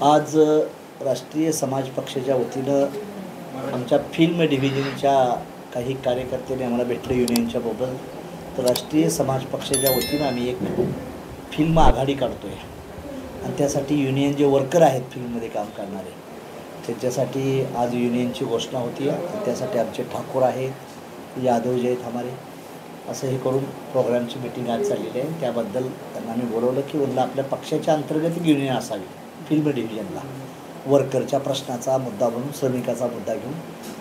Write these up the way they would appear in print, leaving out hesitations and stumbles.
आज राष्ट्रीय समाज पक्षाच्या वतीनं आमच्या फिल्म डिव्हिजनच्या काही कार्यकर्त्यांनी आम्हाला भेटले युनियनच्या बरोबर. तर राष्ट्रीय समाज पक्षाच्या वतीनं आम्ही एक फिल्म आघाडी काढतो आहे आणि त्यासाठी युनियन जे वर्कर आहेत फिल्ममध्ये काम करणारे त्यांच्यासाठी आज युनियनची घोषणा होती आहे. त्यासाठी आमचे ठाकूर आहेत, यादव जे आहेत हमारे, असं हे करून प्रोग्रामची मीटिंग आज चाललेली आहे. त्याबद्दल त्यांना मी बोलवलं की म्हणलं आपल्या पक्षाच्या अंतर्गत युनियन असावी फिल्म डिव्हिजनला, वर्करच्या प्रश्नाचा मुद्दा म्हणून, श्रमिकाचा मुद्दा घेऊन.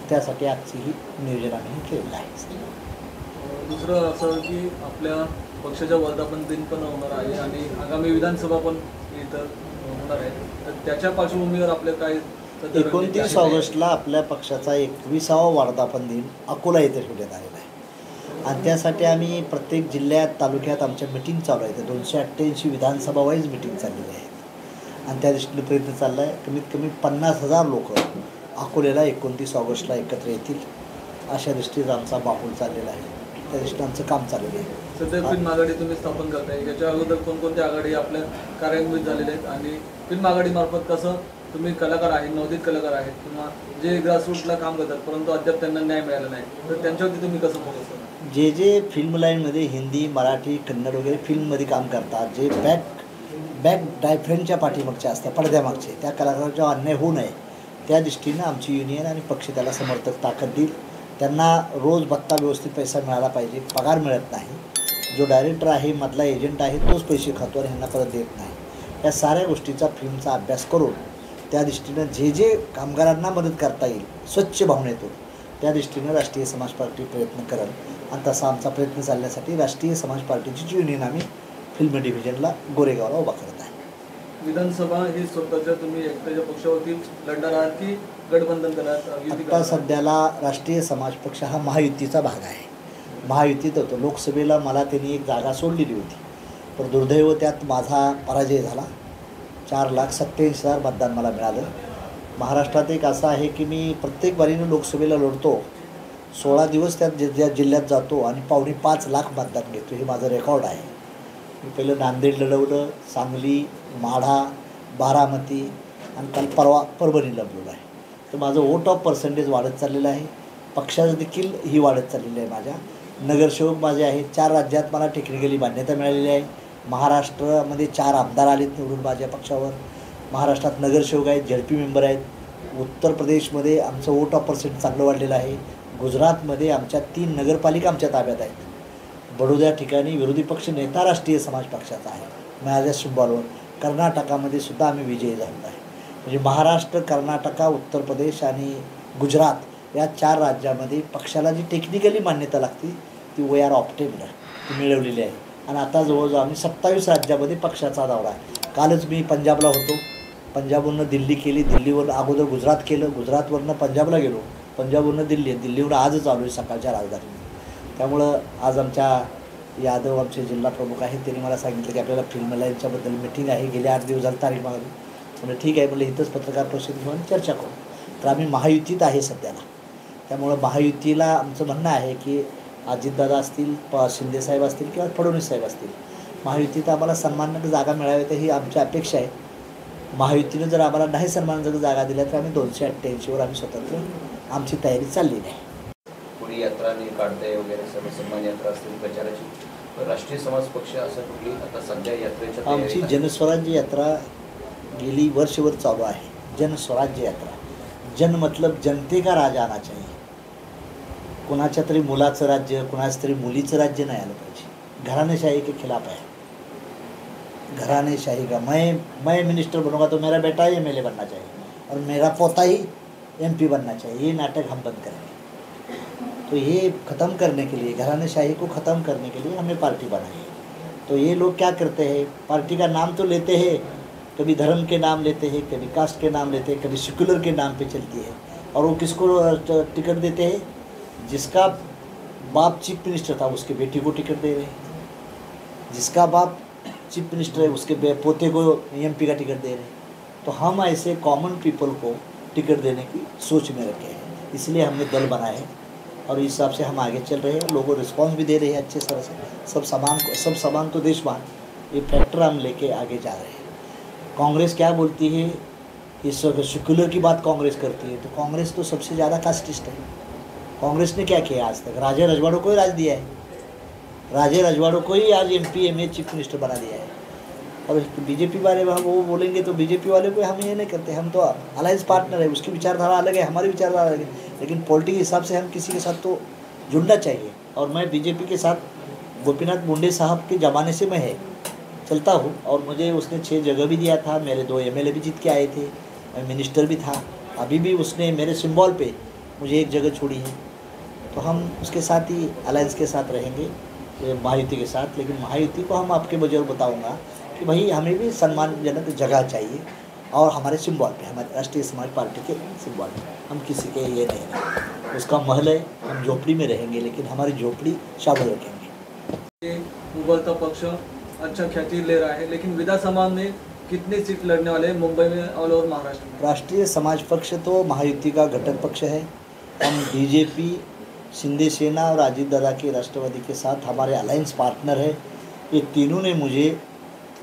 त्यासाठी आजची ही नियोजन आम्ही केलेलं आहे. दुसरं असं की आपल्या पक्षाच्या वर्धापन दिन पण होणार आहे आणि आगामी विधानसभा पण इथं होणार आहे, तर त्याच्या पार्श्वभूमीवर आपल्या काय 29 ऑगस्टला आपल्या पक्षाचा 21वा वर्धापन दिन अकोला येथे ठेवण्यात आलेला आहे आणि त्यासाठी आम्ही प्रत्येक जिल्ह्यात, तालुक्यात आमच्या मिटिंग चालू आहे. 288 विधानसभा वाईज मिटिंग चाललेली आहे आणि त्या दृष्टीने प्रयत्न चालला आहे. कमीत कमी 50,000 लोक अकोल्याला 29 ऑगस्टला एकत्र येतील अशा दृष्टीने आमचा माहोल चाललेला आहे. त्या दृष्टीने आमचं काम चाललेलं आहे. सध्या फिल्म आघाडी तुम्ही स्थापन करताय, याच्या अगोदर कोणकोणत्या आघाडी आपल्या कार्यान्वित झालेल्या आहेत आणि फिल्म आघाडीमार्फत कसं तुम्ही कलाकार आहेत, नवोदित कलाकार आहेत किंवा जे ग्रासरूटला काम करतात परंतु अद्याप त्यांना न्याय मिळाला नाही, तर त्यांच्यावरती तुम्ही कसं फोकस करता? जे फिल्म लाईनमध्ये हिंदी, मराठी, कन्नड वगैरे फिल्ममध्ये काम करतात, जे बॅक डायफ्रेमच्या पाठीमागचे असतात, पडद्यामागचे, त्या कलाकारांचा अन्याय होऊ नये त्या दृष्टीनं आमची युनियन आणि पक्ष त्याला समर्थक ताकद देईल. त्यांना रोज भत्ता व्यवस्थित पैसा मिळाला पाहिजे, पगार मिळत नाही. जो डायरेक्टर आहे, मधला एजंट आहे, तोच पैसे खातो आणि ह्यांना परत देत नाही. या साऱ्या गोष्टीचा फिल्मचा अभ्यास करून त्या दृष्टीनं जे कामगारांना मदत करता येईल स्वच्छ भावनेतून, त्या दृष्टीनं राष्ट्रीय समाज पार्टी प्रयत्न करेल आणि तसा आमचा प्रयत्न चालण्यासाठी राष्ट्रीय समाज पार्टीची युनियन आम्ही फिल्म डिव्हिजनला गोरेगावला उभा करत आहे. विधानसभा ही स्वतःच्या तुम्ही एकट्याच्या पक्षावरती लढणार आहात की गठबंधन करणार? आता सध्याला राष्ट्रीय समाज पक्ष हा महायुतीचा भाग आहे. महायुतीत होतो. लोकसभेला मला त्यांनी एक जागा सोडलेली होती, पण दुर्दैव त्यात माझा पराजय झाला. 4,87,000 मतदान मला मिळालं. महाराष्ट्रात एक असं आहे की मी प्रत्येक बारीनं लोकसभेला लढतो, 16 दिवस त्यात ज्या जिल्ह्यात जातो आणि 4.25 लाख मतदान घेतो. हे माझं रेकॉर्ड आहे. मी पहिलं नांदेड लढवलं, सांगली, माढा, बारामती आणि काल परवा परभणी लढवलं आहे. तर माझं वोट ऑफ पर्सेंटेज वाढत चाललेलं आहे. पक्षाचं देखील ही वाढत चाललेली आहे. माझ्या नगरसेवक माझे आहेत. 4 राज्यात मला टेक्निकली मान्यता मिळालेली आहे. महाराष्ट्रामध्ये 4 आमदार आलेत निवडून माझ्या पक्षावर. महाराष्ट्रात नगरसेवक आहेत, झेडपी मेंबर आहेत. उत्तर प्रदेशमध्ये आमचं वोट ऑफ पर्सेंट चांगलं वाढलेलं आहे. गुजरातमध्ये आमच्या 3 नगरपालिका आमच्या ताब्यात आहेत. बडोद्या ठिकाणी विरोधी पक्ष नेता राष्ट्रीय समाज पक्षाचा आहे माझ्या सिंबॉलवर. कर्नाटकामध्ये सुद्धा आम्ही विजयी झालो आहे. म्हणजे महाराष्ट्र, कर्नाटका, उत्तर प्रदेश आणि गुजरात या 4 राज्यामध्ये पक्षाला जी टेक्निकली मान्यता लागते ती वी आर ऑप्टेन्ड ती मिळवलेली आहे. आणि आता जवळजवळ आम्ही 27 राज्यामध्ये पक्षाचा दौरा आहे. कालच मी पंजाबला होतो, पंजाबवरनं दिल्ली केली, दिल्लीवरनं अगोदर गुजरात केलं, गुजरातवरनं पंजाबला गेलो, पंजाबवरनं दिल्ली, दिल्लीवरून आजच आलो आहे सकाळच्या राजधानीमध्ये. त्यामुळं आज आमच्या यादव आमचे जिल्हा प्रमुख आहेत, त्यांनी मला सांगितलं की आपल्याला फिल्म लाईनच्याबद्दल मीटिंग आहे. गेले 8 दिवस झाले तारीख मागली. म्हणजे ठीक आहे, म्हणजे इथंच पत्रकार परिषद घेऊन चर्चा करू. तर आम्ही महायुतीत आहे सध्याला. त्यामुळं महायुतीला आमचं म्हणणं आहे की अजितदादा असतील, शिंदेसाहेब असतील किंवा फडणवीस साहेब असतील, महायुतीत आम्हाला सन्मानजनक जागा मिळावी तर ही आमची अपेक्षा आहे. महायुतीनं जर आम्हाला नाही सन्मानजनक जागा दिल्या तर आम्ही 288वर आम्ही स्वतंत्र आमची तयारी चाललेली आहे. पुढे यात्रा नाही काढताय वगैरे, सर्वसन्मान यात्रा असतील प्रचाराची, तर राष्ट्रीय समाज पक्ष असं कुठली आता सध्या यात्रेच्या आमची जनस्वराज्य यात्रा गेली वर्षभर चालू आहे. जनस्वराज्य यात्रा, जन मतलब जनते का राज आना चाहिए. कुणाच्या तरी मुलाचं राज्य, कुणाच्या तरी मुलीचं राज्य नाही आलं पाहिजे. घराणेशाही के खिलाफ आहे. घराणेशाही का मैं मिनिस्टर बनूंगा तो मेरा बेटा ही MLA बनना चाहिए और मेरा पोता ही MP बनना चाहिए. ये नाटक हम बंद करेंगे. तो ये ख़त्म करने के लिए, घराणेशाही को ख़त्म करने के लिए हमने पार्टी बनाई है. तो ये लोग क्या करते हैं, पार्टी का नाम तो लेते हैं, कभी धर्म के नाम लेते हैं, कभी कास्ट के नाम लेते हैं, कभी सेक्युलर के नाम पे चलती है. और वो किसको टिकट देते हैं? जिसका बाप चीफ मिनिस्टर था उसके बेटी को टिकट दे रहे हैं, जिसका बाप चीफ मिनिस्टर है उसके पोते को MP का टिकट दे रहे हैं. तो हम ऐसे कॉमन पीपल को टिकट देने की सोच में रखे हैं. इसलिए हमने दल बनाए हैं और इस हिसाब से हम आगे चल रहे हैं. लोगों रिस्पांस भी दे रहे हैं अच्छे तरह से. सब समान तो देश मान, ये फैक्टर हम लेके आगे जा रहे हैं. कांग्रेस क्या बोलती है इस वक्त सेक्युलर की बात कांग्रेस करती है, तो कांग्रेस तो सबसे ज़्यादा कास्टिस्ट है। कांग्रेस ने क्या किया आज तक? राजे रजवाड़ों को ही राज दिया है, राजे रजवाड़ों को ही आज MP MA चीफ मिनिस्टर बना दिया है। और बीजेपी वाले वो बोलेंगे तो बीजेपी वाले को हम ये नहीं करते, हम तो अलायंस पार्टनर है, उसकी विचारधारा अलग है, हमारी विचारधारा अलग है, लेकिन पॉलिटिक्स के हिसाब से हम किसी के साथ तो जुड़ना चाहिए। और मैं बीजेपी के साथ गोपीनाथ मुंडे साहब के ज़माने से मैं है चलता हूँ, और मुझे उसने 6 जगह भी दिया था, मेरे 2 MLA भी जीत के आए थे, मैं मिनिस्टर भी था। अभी भी उसने मेरे सिंबल पे मुझे 1 जगह छोड़ी है, तो हम उसके साथ ही अलायंस के साथ रहेंगे, महायुति के साथ। लेकिन महायुति को हम आपके बुजुर्ग बताऊंगा कि भाई हमें भी सम्मानजनक जगह चाहिए, और हमारे सिंबल पे, हमारे राष्ट्रीय समाज पार्टी के सिंबल पे हम किसी के ये नहीं रहेंगे। उसका महल है, हम झोपड़ी में रहेंगे, लेकिन हमारी झोपड़ी शामिल रखेंगे। ये उभरता पक्ष अच्छा ख्याति ले रहा है, लेकिन विधानसभा में कितनी सीट लड़ने वाले हैं मुंबई में और महाराष्ट्र में? राष्ट्रीय समाज पक्ष तो महायुति का घटक पक्ष है। हम BJP, शिंदे सेना और अजीत दादा के राष्ट्रवादी के साथ हमारे अलायंस पार्टनर है। ये तीनों ने मुझे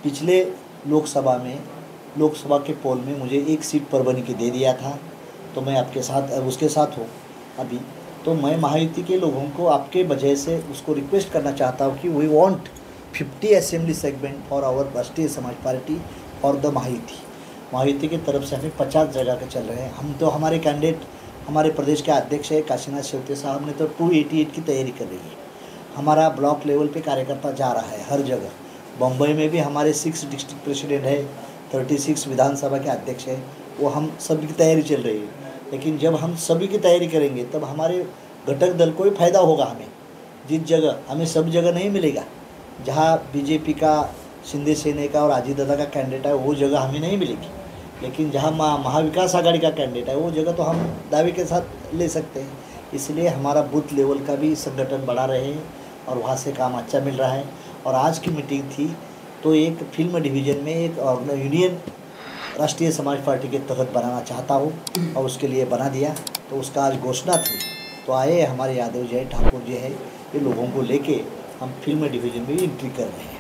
पिछले लोकसभा के पोल में मुझे 1 सीट परभनी की दे दिया था, तो मैं आपके साथ उसके साथ हूँ अभी। तो मैं महायुति के लोगों को आपके वजह से उसको रिक्वेस्ट करना चाहता हूँ कि we want 50 assembly segment for our Rashtriya Samaj party और द महायुति की तरफ से हमें 50 जगह के चल रहे हैं। हम तो हमारे कैंडिडेट, हमारे प्रदेश के अध्यक्ष है काशीनाथ शेवते साहब ने तो 288 की तैयारी कर रही है। हमारा ब्लॉक लेवल पे कार्यकर्ता जा रहा है हर जगह। बम्बई में भी हमारे 6 डिस्ट्रिक्ट प्रेसिडेंट है, 36 विधानसभा के अध्यक्ष है, वो हम सभी की तैयारी चल रही है। लेकिन जब हम सभी की तैयारी करेंगे तब हमारे घटक दल को ही फायदा होगा। हमें जिस जगह, हमें सब जगह नहीं मिलेगा। जहाँ BJP का, शिंदे सेना का और अजीत दादा का कैंडिडेट है वो जगह हमें नहीं मिलेगी, लेकिन जहाँ महाविकास आघाड़ी का कैंडिडेट है वो जगह तो हम दावे के साथ ले सकते हैं। इसलिए हमारा बूथ लेवल का भी संगठन बढ़ा रहे हैं और वहाँ से काम अच्छा मिल रहा है। और आज की मीटिंग थी तो एक फिल्म डिवीज़न में एक यूनियन राष्ट्रीय समाज पार्टी के तहत बनाना चाहता हूँ, और उसके लिए बना दिया, तो उसका आज घोषणा थी। तो आए हमारे यादव जी ठाकुर जी है, ये लोगों को लेके हम फिल्म डिवीज़न में एंट्री कर रहे हैं।